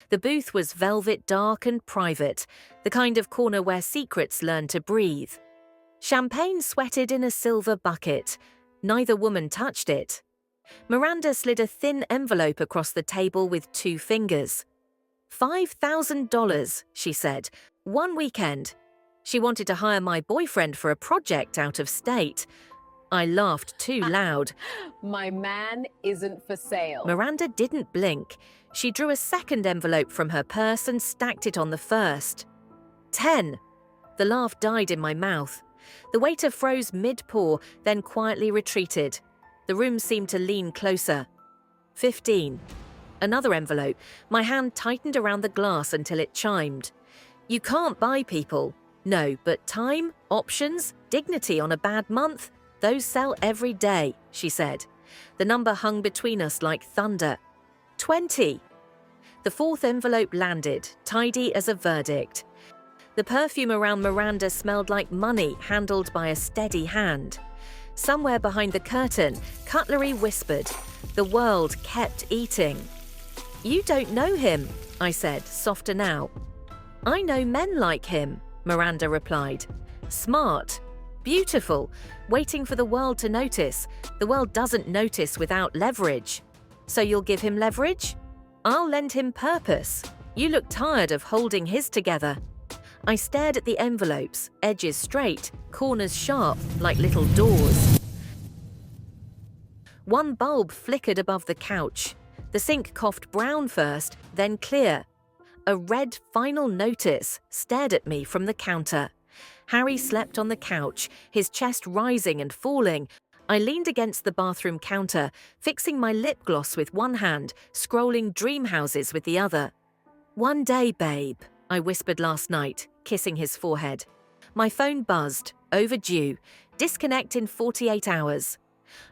The booth was velvet dark and private, the kind of corner where secrets learn to breathe. Champagne sweated in a silver bucket. Neither woman touched it. Miranda slid a thin envelope across the table with 2 fingers. $5,000, she said. One weekend. She wanted to hire my boyfriend for a project out of state. I laughed too loud. My man isn't for sale. Miranda didn't blink. She drew a second envelope from her purse and stacked it on the first. 10. The laugh died in my mouth. The waiter froze mid-pour, then quietly retreated. The room seemed to lean closer. 15. Another envelope. My hand tightened around the glass until it chimed. You can't buy people. No, but time, options, dignity on a bad month, those sell every day, she said. The number hung between us like thunder. 20. The fourth envelope landed, tidy as a verdict. The perfume around Miranda smelled like money handled by a steady hand. Somewhere behind the curtain, cutlery whispered. The world kept eating. You don't know him, I said, softer now. I know men like him, Miranda replied. Smart, beautiful, waiting for the world to notice. The world doesn't notice without leverage. So you'll give him leverage? I'll lend him purpose. You look tired of holding his together. I stared at the envelopes, edges straight, corners sharp, like little doors. One bulb flickered above the couch. The sink coughed brown first, then clear. A red final notice stared at me from the counter. Harry slept on the couch, his chest rising and falling. I leaned against the bathroom counter, fixing my lip gloss with one hand, scrolling dream houses with the other. One day, babe, I whispered last night, kissing his forehead. My phone buzzed, overdue, disconnect in 48 hours.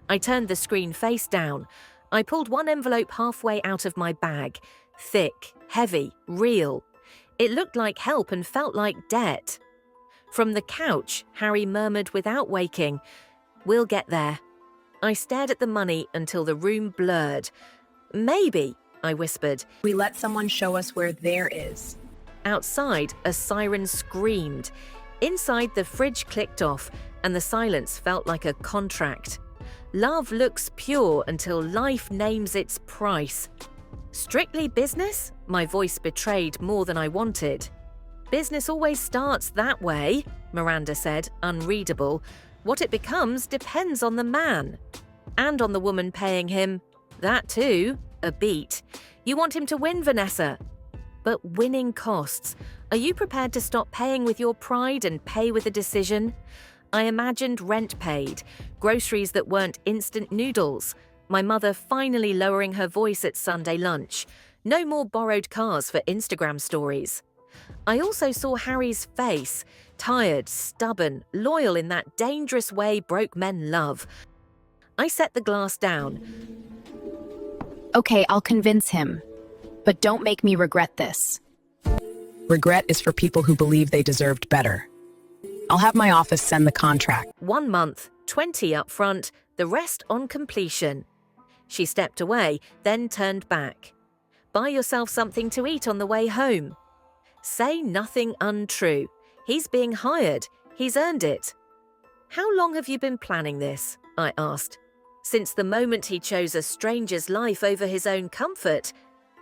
I turned the screen face down. I pulled one envelope halfway out of my bag. Thick, heavy, real. It looked like help and felt like debt. From the couch, Harry murmured without waking, We'll get there. I stared at the money until the room blurred. Maybe, I whispered. We let someone show us where there is. Outside, a siren screamed. Inside, the fridge clicked off, and the silence felt like a contract. Love looks pure until life names its price. Strictly business? My voice betrayed more than I wanted. Business always starts that way, Miranda said, unreadable. What it becomes depends on the man. And on the woman paying him. That too, a beat. You want him to win, Vanessa. But winning costs. Are you prepared to stop paying with your pride and pay with a decision? I imagined rent paid, groceries that weren't instant noodles, my mother finally lowering her voice at Sunday lunch, no more borrowed cars for Instagram stories. I also saw Harry's face, tired, stubborn, loyal in that dangerous way broke men love. I set the glass down. Okay, I'll convince him. But don't make me regret this. Regret is for people who believe they deserved better. I'll have my office send the contract. 1 month, 20 up front, the rest on completion. She stepped away, then turned back. Buy yourself something to eat on the way home. Say nothing untrue. He's being hired. He's earned it. How long have you been planning this? I asked. Since the moment he chose a stranger's life over his own comfort.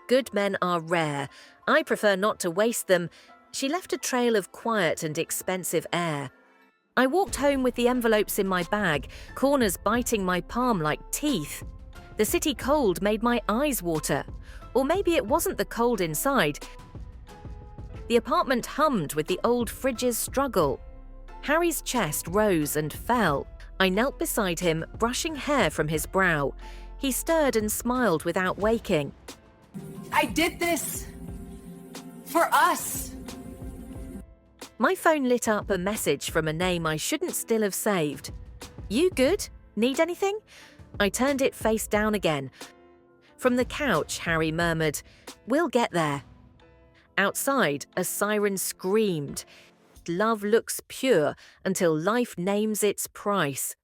Good men are rare. I prefer not to waste them. She left a trail of quiet and expensive air. I walked home with the envelopes in my bag, corners biting my palm like teeth. The city cold made my eyes water. Or maybe it wasn't the cold inside. The apartment hummed with the old fridge's struggle. Harry's chest rose and fell. I knelt beside him, brushing hair from his brow. He stirred and smiled without waking. I did this for us. My phone lit up a message from a name I shouldn't still have saved. You good? Need anything? I turned it face down again. From the couch, Harry murmured, We'll get there. Outside, a siren screamed. Love looks pure until life names its price.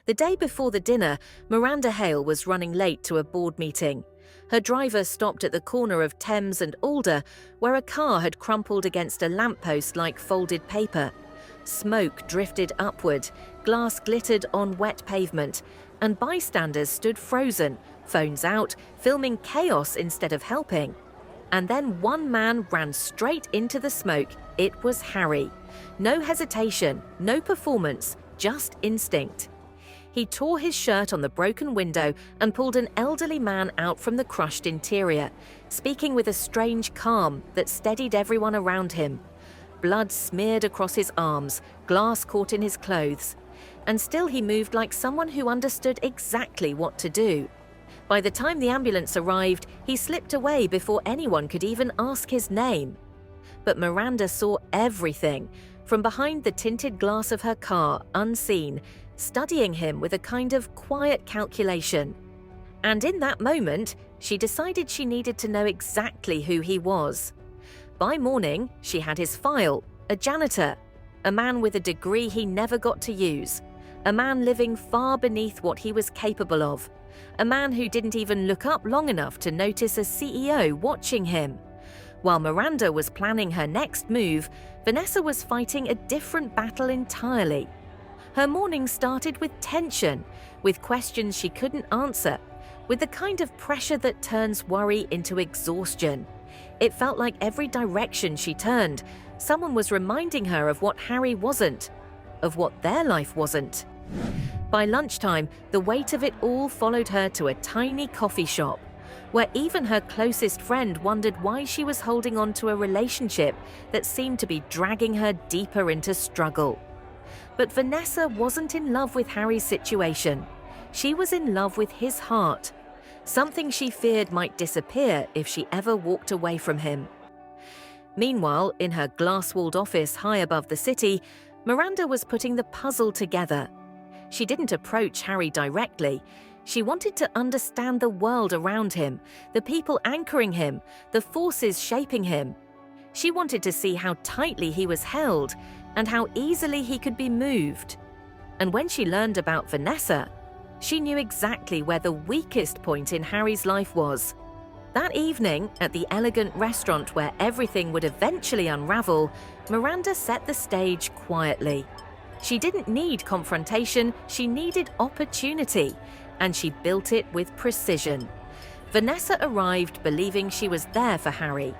The day before the dinner, Miranda Hale was running late to a board meeting. Her driver stopped at the corner of Thames and Alder, where a car had crumpled against a lamppost like folded paper. Smoke drifted upward, glass glittered on wet pavement, and bystanders stood frozen, phones out, filming chaos instead of helping. And then one man ran straight into the smoke. It was Harry. No hesitation, no performance, just instinct. He tore his shirt on the broken window and pulled an elderly man out from the crushed interior, speaking with a strange calm that steadied everyone around him. Blood smeared across his arms, glass caught in his clothes, and still he moved like someone who understood exactly what to do. By the time the ambulance arrived, he slipped away before anyone could even ask his name. But Miranda saw everything, from behind the tinted glass of her car, unseen, studying him with a kind of quiet calculation. And in that moment, she decided she needed to know exactly who he was. By morning, she had his file, a janitor, a man with a degree he never got to use, a man living far beneath what he was capable of, a man who didn't even look up long enough to notice a CEO watching him. While Miranda was planning her next move, Vanessa was fighting a different battle entirely. Her morning started with tension, with questions she couldn't answer, with the kind of pressure that turns worry into exhaustion. It felt like every direction she turned, someone was reminding her of what Harry wasn't, of what their life wasn't. By lunchtime, the weight of it all followed her to a tiny coffee shop, where even her closest friend wondered why she was holding on to a relationship that seemed to be dragging her deeper into struggle. But Vanessa wasn't in love with Harry's situation. She was in love with his heart, something she feared might disappear if she ever walked away from him. Meanwhile, in her glass-walled office high above the city, Miranda was putting the puzzle together. She didn't approach Harry directly. She wanted to understand the world around him, the people anchoring him, the forces shaping him. She wanted to see how tightly he was held and how easily he could be moved. And when she learned about Vanessa, she knew exactly where the weakest point in Harry's life was. That evening, at the elegant restaurant where everything would eventually unravel, Miranda set the stage quietly. She didn't need confrontation, she needed opportunity, and she built it with precision. Vanessa arrived believing she was there for Harry.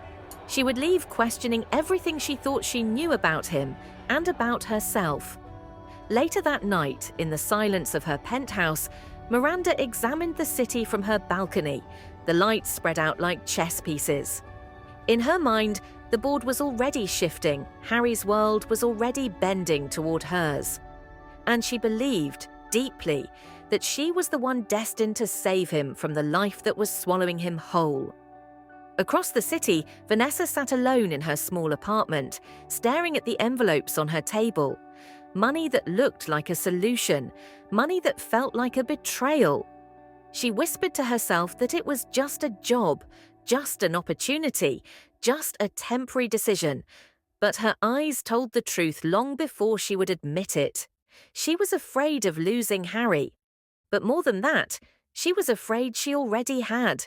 She would leave questioning everything she thought she knew about him and about herself. Later that night, in the silence of her penthouse, Miranda examined the city from her balcony, the lights spread out like chess pieces. In her mind, the board was already shifting, Harry's world was already bending toward hers. And she believed, deeply, that she was the one destined to save him from the life that was swallowing him whole. Across the city, Vanessa sat alone in her small apartment, staring at the envelopes on her table. Money that looked like a solution, money that felt like a betrayal. She whispered to herself that it was just a job, just an opportunity, just a temporary decision. But her eyes told the truth long before she would admit it. She was afraid of losing Harry. But more than that, she was afraid she already had.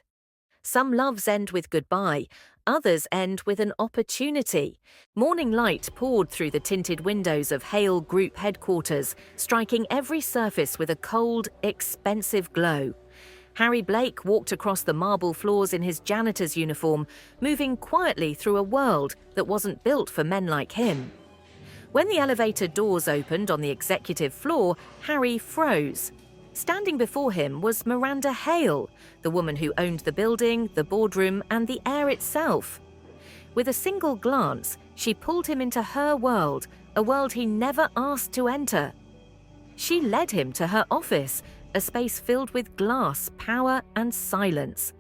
Some loves end with goodbye, others end with an opportunity. Morning light poured through the tinted windows of Hale Group headquarters, striking every surface with a cold, expensive glow. Harry Blake walked across the marble floors in his janitor's uniform, moving quietly through a world that wasn't built for men like him. When the elevator doors opened on the executive floor, Harry froze. Standing before him was Miranda Hale, the woman who owned the building, the boardroom, and the air itself. With a single glance, she pulled him into her world, a world he never asked to enter. She led him to her office, a space filled with glass, power, and silence.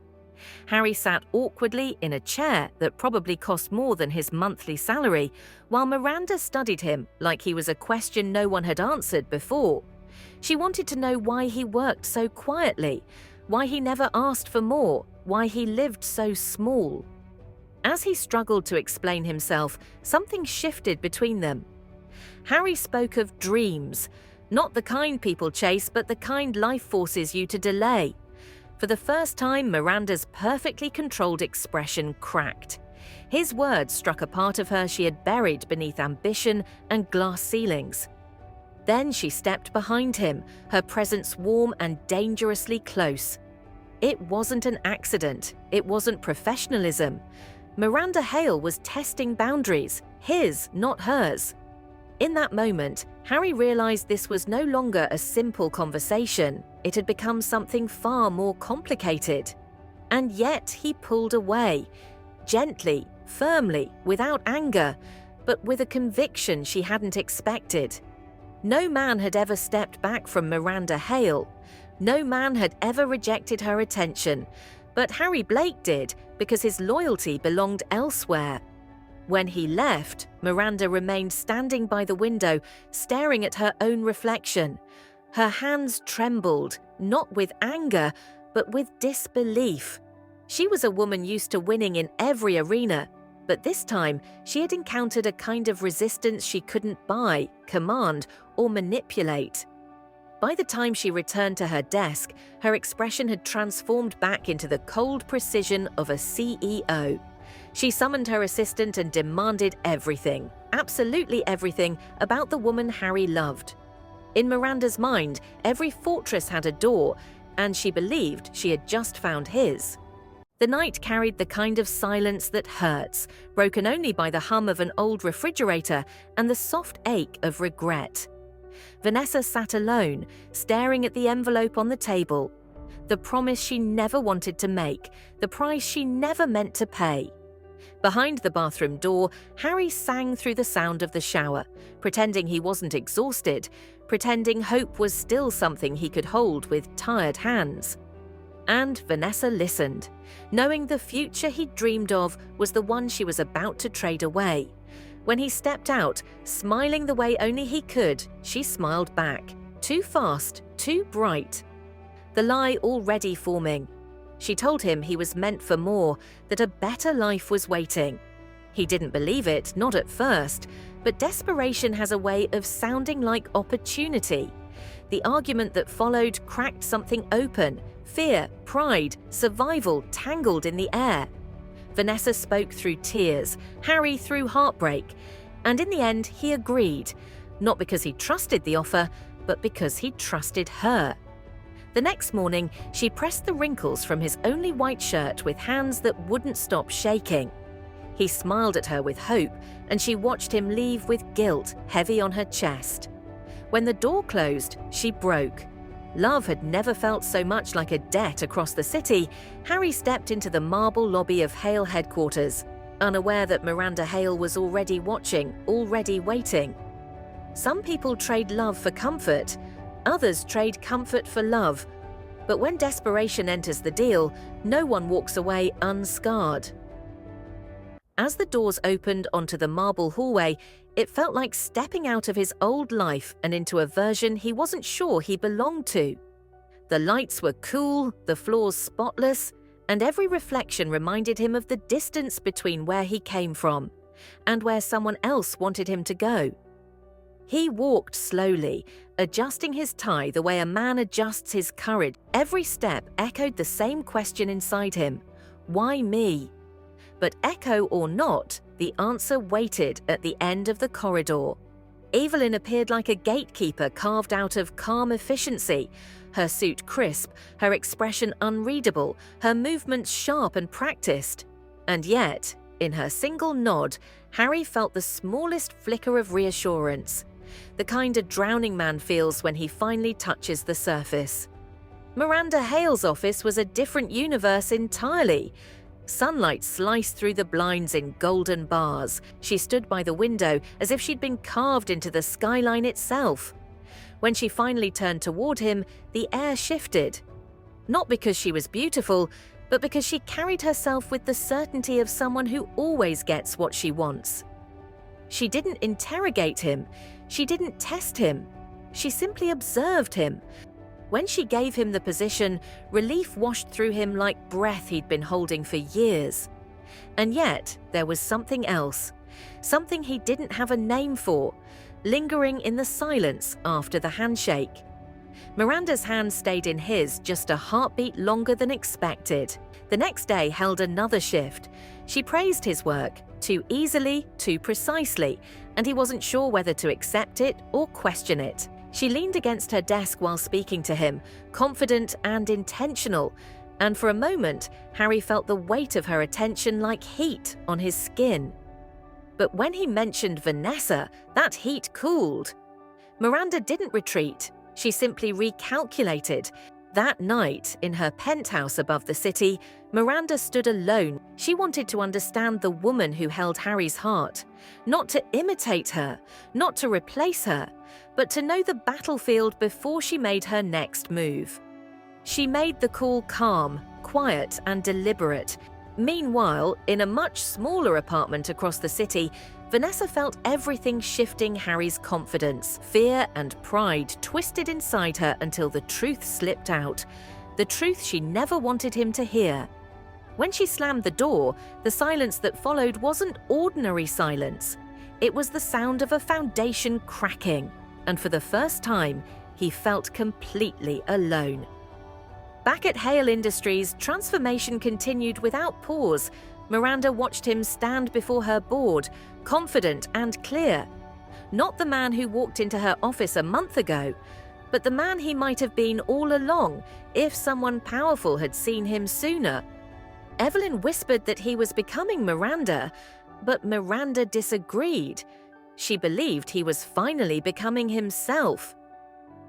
Harry sat awkwardly in a chair that probably cost more than his monthly salary, while Miranda studied him like he was a question no one had answered before. She wanted to know why he worked so quietly, why he never asked for more, why he lived so small. As he struggled to explain himself, something shifted between them. Harry spoke of dreams, not the kind people chase, but the kind life forces you to delay. For the first time, Miranda's perfectly controlled expression cracked. His words struck a part of her she had buried beneath ambition and glass ceilings. Then she stepped behind him, her presence warm and dangerously close. It wasn't an accident. It wasn't professionalism. Miranda Hale was testing boundaries, his, not hers. In that moment, Harry realized this was no longer a simple conversation. It had become something far more complicated. And yet he pulled away, gently, firmly, without anger, but with a conviction she hadn't expected. No man had ever stepped back from Miranda Hale. No man had ever rejected her attention, but Harry Blake did because his loyalty belonged elsewhere. When he left, Miranda remained standing by the window, staring at her own reflection. Her hands trembled, not with anger, but with disbelief. She was a woman used to winning in every arena, but this time she had encountered a kind of resistance she couldn't buy, command, or manipulate. By the time she returned to her desk, her expression had transformed back into the cold precision of a CEO. She summoned her assistant and demanded everything, absolutely everything, about the woman Harry loved. In Miranda's mind, every fortress had a door, and she believed she had just found his. The night carried the kind of silence that hurts, broken only by the hum of an old refrigerator and the soft ache of regret. Vanessa sat alone, staring at the envelope on the table. The promise she never wanted to make, the price she never meant to pay. Behind the bathroom door, Harry sang through the sound of the shower, pretending he wasn't exhausted, pretending hope was still something he could hold with tired hands. And Vanessa listened, knowing the future he dreamed of was the one she was about to trade away. When he stepped out, smiling the way only he could, she smiled back, too fast, too bright. The lie already forming. She told him he was meant for more, that a better life was waiting. He didn't believe it, not at first, but desperation has a way of sounding like opportunity. The argument that followed cracked something open, fear, pride, survival tangled in the air. Vanessa spoke through tears, Harry through heartbreak, and in the end he agreed, not because he trusted the offer, but because he trusted her. The next morning, she pressed the wrinkles from his only white shirt with hands that wouldn't stop shaking. He smiled at her with hope, and she watched him leave with guilt heavy on her chest. When the door closed, she broke. Love had never felt so much like a debt across the city. Harry stepped into the marble lobby of Hale headquarters, unaware that Miranda Hale was already watching, already waiting. Some people trade love for comfort. Others trade comfort for love. But when desperation enters the deal, no one walks away unscarred. As the doors opened onto the marble hallway, it felt like stepping out of his old life and into a version he wasn't sure he belonged to. The lights were cool, the floors spotless, and every reflection reminded him of the distance between where he came from and where someone else wanted him to go. He walked slowly, adjusting his tie the way a man adjusts his courage. Every step echoed the same question inside him: why me? But echo or not, the answer waited at the end of the corridor. Evelyn appeared like a gatekeeper carved out of calm efficiency, her suit crisp, her expression unreadable, her movements sharp and practiced. And yet, in her single nod, Harry felt the smallest flicker of reassurance, the kind a drowning man feels when he finally touches the surface. Miranda Hale's office was a different universe entirely. Sunlight sliced through the blinds in golden bars. She stood by the window as if she'd been carved into the skyline itself. When she finally turned toward him, the air shifted. Not because she was beautiful, but because she carried herself with the certainty of someone who always gets what she wants. She didn't interrogate him. She didn't test him. She simply observed him. When she gave him the position, relief washed through him like breath he'd been holding for years. And yet, there was something else, something he didn't have a name for, lingering in the silence after the handshake. Miranda's hand stayed in his just a heartbeat longer than expected. The next day held another shift. She praised his work, too easily, too precisely, and he wasn't sure whether to accept it or question it. She leaned against her desk while speaking to him, confident and intentional, and for a moment, Harry felt the weight of her attention like heat on his skin. But when he mentioned Vanessa, that heat cooled. Miranda didn't retreat. She simply recalculated. That night, in her penthouse above the city, Miranda stood alone. She wanted to understand the woman who held Harry's heart. Not to imitate her, not to replace her, but to know the battlefield before she made her next move. She made the call calm, quiet, and deliberate. Meanwhile, in a much smaller apartment across the city, Vanessa felt everything shifting Harry's confidence. Fear and pride twisted inside her until the truth slipped out. The truth she never wanted him to hear. When she slammed the door, the silence that followed wasn't ordinary silence. It was the sound of a foundation cracking, and for the first time, he felt completely alone. Back at Hale Industries, transformation continued without pause. Miranda watched him stand before her board, confident and clear. Not the man who walked into her office a month ago, but the man he might have been all along if someone powerful had seen him sooner. Evelyn whispered that he was becoming Miranda, but Miranda disagreed. She believed he was finally becoming himself.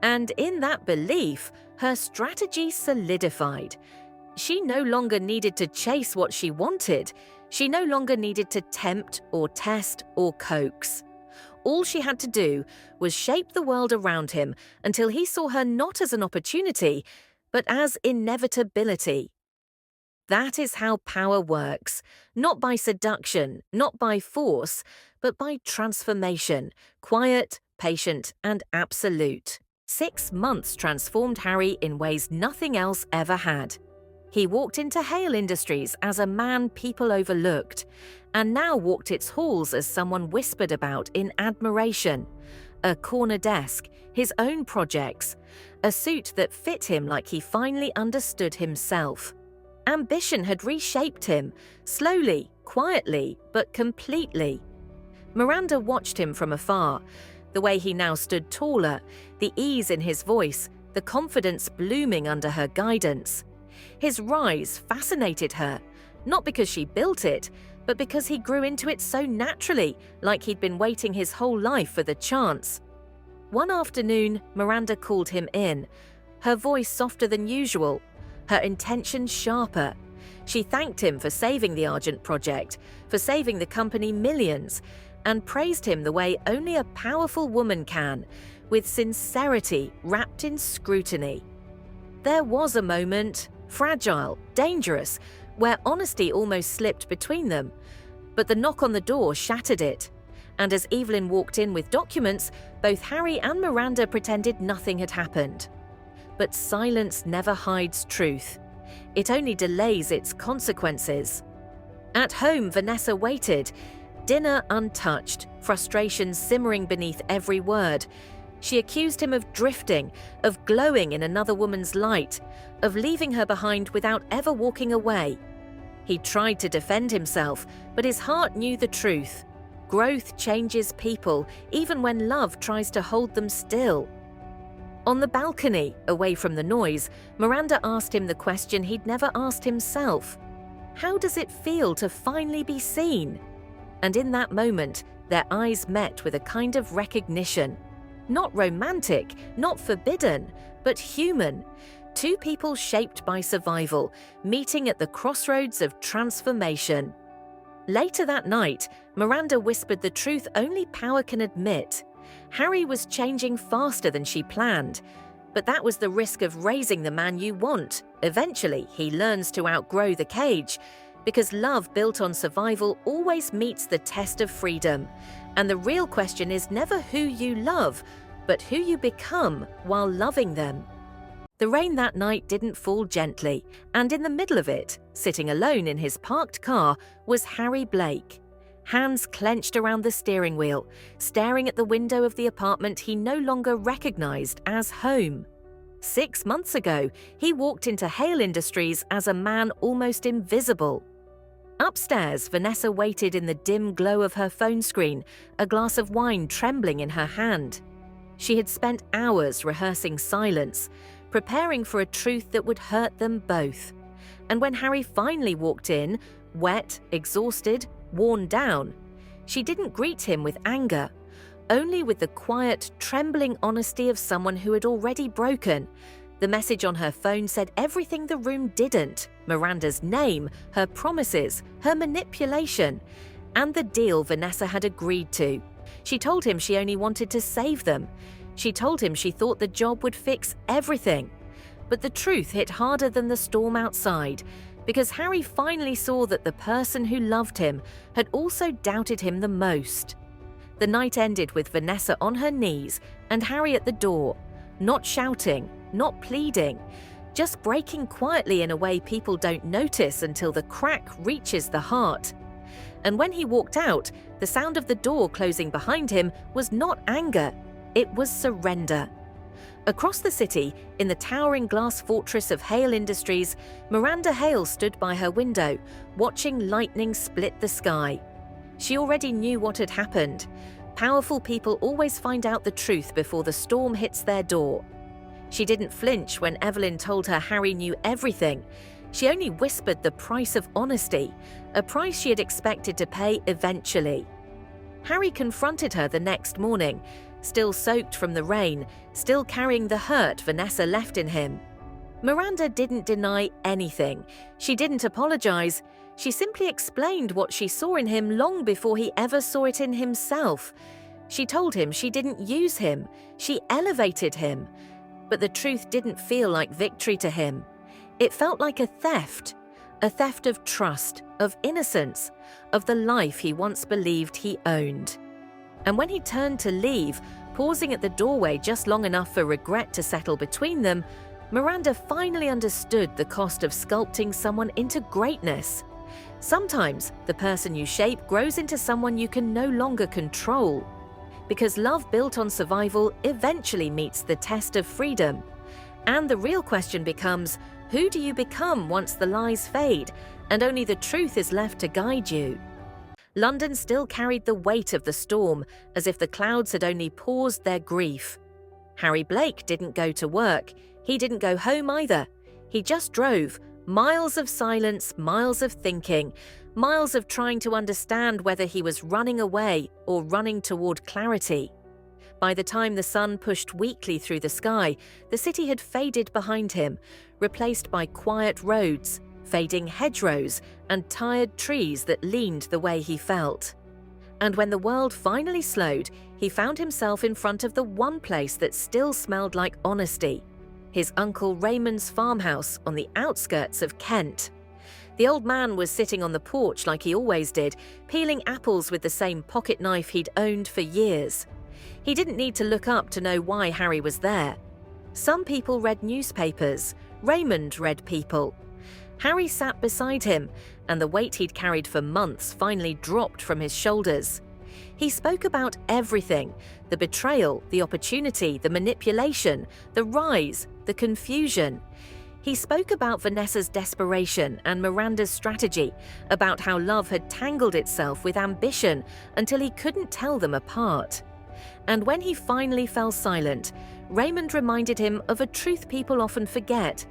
And in that belief, her strategy solidified. She no longer needed to chase what she wanted. She no longer needed to tempt or test or coax. All she had to do was shape the world around him until he saw her not as an opportunity, but as inevitability. That is how power works, not by seduction, not by force, but by transformation, quiet, patient, and absolute. 6 months transformed Harry in ways nothing else ever had. He walked into Hale Industries as a man people overlooked, and now walked its halls as someone whispered about in admiration. A corner desk, his own projects, a suit that fit him like he finally understood himself. Ambition had reshaped him, slowly, quietly, but completely. Miranda watched him from afar, the way he now stood taller, the ease in his voice, the confidence blooming under her guidance. His rise fascinated her, not because she built it, but because he grew into it so naturally, like he'd been waiting his whole life for the chance. One afternoon, Miranda called him in, her voice softer than usual, her intention sharper. She thanked him for saving the Argent project, for saving the company millions, and praised him the way only a powerful woman can, with sincerity wrapped in scrutiny. There was a moment, fragile, dangerous, where honesty almost slipped between them, but the knock on the door shattered it. And as Evelyn walked in with documents, both Harry and Miranda pretended nothing had happened. But silence never hides truth. It only delays its consequences. At home, Vanessa waited, dinner untouched, frustration simmering beneath every word. She accused him of drifting, of glowing in another woman's light, of leaving her behind without ever walking away. He tried to defend himself, but his heart knew the truth. Growth changes people, even when love tries to hold them still. On the balcony, away from the noise, Miranda asked him the question he'd never asked himself. How does it feel to finally be seen? And in that moment, their eyes met with a kind of recognition. Not romantic, not forbidden, but human. Two people shaped by survival, meeting at the crossroads of transformation. Later that night, Miranda whispered the truth only power can admit. Harry was changing faster than she planned, but that was the risk of raising the man you want. Eventually, he learns to outgrow the cage, because love built on survival always meets the test of freedom. And the real question is never who you love, but who you become while loving them. The rain that night didn't fall gently, and in the middle of it, sitting alone in his parked car, was Harry Blake. Hands clenched around the steering wheel, staring at the window of the apartment he no longer recognized as home. 6 months ago, he walked into Hale Industries as a man almost invisible. Upstairs, Vanessa waited in the dim glow of her phone screen, a glass of wine trembling in her hand. She had spent hours rehearsing silence, preparing for a truth that would hurt them both. And when Harry finally walked in, wet, exhausted, worn down, she didn't greet him with anger, only with the quiet, trembling honesty of someone who had already broken. The message on her phone said everything the room didn't: Miranda's name, her promises, her manipulation, and the deal Vanessa had agreed to. She told him she only wanted to save them. She told him she thought the job would fix everything. But the truth hit harder than the storm outside, because Harry finally saw that the person who loved him had also doubted him the most. The night ended with Vanessa on her knees and Harry at the door, not shouting, not pleading, just breaking quietly in a way people don't notice until the crack reaches the heart. And when he walked out, the sound of the door closing behind him was not anger, it was surrender. Across the city, in the towering glass fortress of Hale Industries, Miranda Hale stood by her window, watching lightning split the sky. She already knew what had happened. Powerful people always find out the truth before the storm hits their door. She didn't flinch when Evelyn told her Harry knew everything. She only whispered the price of honesty, a price she had expected to pay eventually. Harry confronted her the next morning, still soaked from the rain, still carrying the hurt Vanessa left in him. Miranda didn't deny anything. She didn't apologize. She simply explained what she saw in him long before he ever saw it in himself. She told him she didn't use him. She elevated him. But the truth didn't feel like victory to him. It felt like a theft of trust, of innocence, of the life he once believed he owned. And when he turned to leave, pausing at the doorway just long enough for regret to settle between them, Miranda finally understood the cost of sculpting someone into greatness. Sometimes the person you shape grows into someone you can no longer control. Because love built on survival eventually meets the test of freedom. And the real question becomes, who do you become once the lies fade and only the truth is left to guide you? London still carried the weight of the storm, as if the clouds had only paused their grief. Harry Blake didn't go to work. He didn't go home either. He just drove, miles of silence, miles of thinking, miles of trying to understand whether he was running away or running toward clarity. By the time the sun pushed weakly through the sky, the city had faded behind him, replaced by quiet roads, fading hedgerows, and tired trees that leaned the way he felt. And when the world finally slowed, he found himself in front of the one place that still smelled like honesty: his Uncle Raymond's farmhouse on the outskirts of Kent. The old man was sitting on the porch like he always did, peeling apples with the same pocket knife he'd owned for years. He didn't need to look up to know why Harry was there. Some people read newspapers. Raymond read people. Harry sat beside him, and the weight he'd carried for months finally dropped from his shoulders. He spoke about everything: the betrayal, the opportunity, the manipulation, the rise, the confusion. He spoke about Vanessa's desperation and Miranda's strategy, about how love had tangled itself with ambition until he couldn't tell them apart. And when he finally fell silent, Raymond reminded him of a truth people often forget: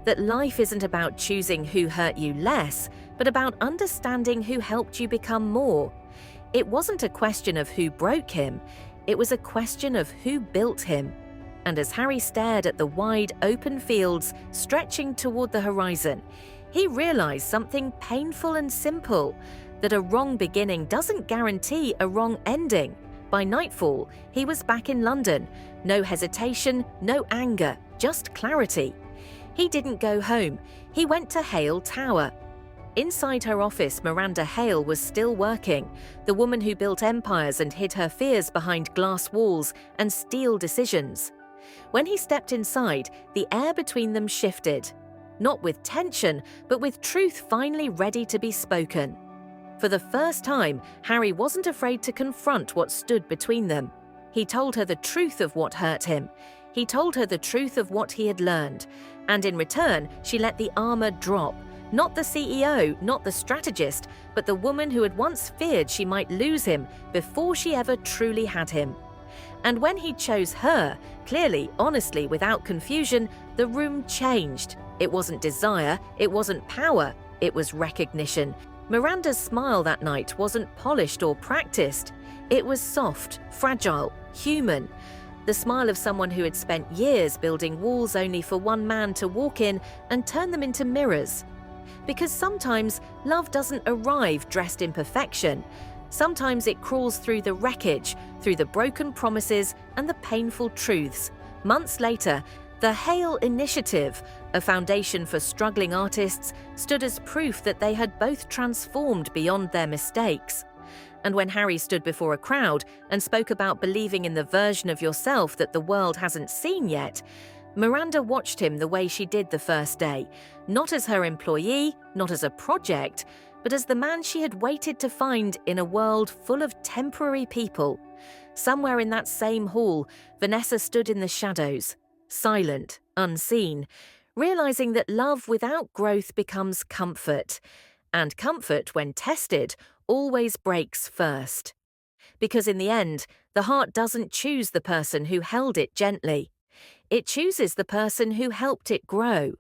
that life isn't about choosing who hurt you less, but about understanding who helped you become more. It wasn't a question of who broke him, it was a question of who built him. And as Harry stared at the wide, open fields stretching toward the horizon, he realized something painful and simple: that a wrong beginning doesn't guarantee a wrong ending. By nightfall, he was back in London. No hesitation, no anger, just clarity. He didn't go home. He went to Hale Tower. Inside her office, Miranda Hale was still working, the woman who built empires and hid her fears behind glass walls and steel decisions. When he stepped inside, the air between them shifted. Not with tension, but with truth finally ready to be spoken. For the first time, Harry wasn't afraid to confront what stood between them. He told her the truth of what hurt him. He told her the truth of what he had learned, and in return, she let the armor drop. Not the CEO, not the strategist, but the woman who had once feared she might lose him before she ever truly had him. And when he chose her, clearly, honestly, without confusion, the room changed. It wasn't desire, it wasn't power, it was recognition. Miranda's smile that night wasn't polished or practiced. It was soft, fragile, human. The smile of someone who had spent years building walls only for one man to walk in and turn them into mirrors. Because sometimes love doesn't arrive dressed in perfection. Sometimes it crawls through the wreckage, through the broken promises and the painful truths. Months later, the Hale Initiative, a foundation for struggling artists, stood as proof that they had both transformed beyond their mistakes. And when Harry stood before a crowd and spoke about believing in the version of yourself that the world hasn't seen yet, Miranda watched him the way she did the first day, not as her employee, not as a project, but as the man she had waited to find in a world full of temporary people. Somewhere in that same hall, Vanessa stood in the shadows, silent, unseen, realizing that love without growth becomes comfort, and comfort, when tested, always breaks first. Because in the end, the heart doesn't choose the person who held it gently. It chooses the person who helped it grow.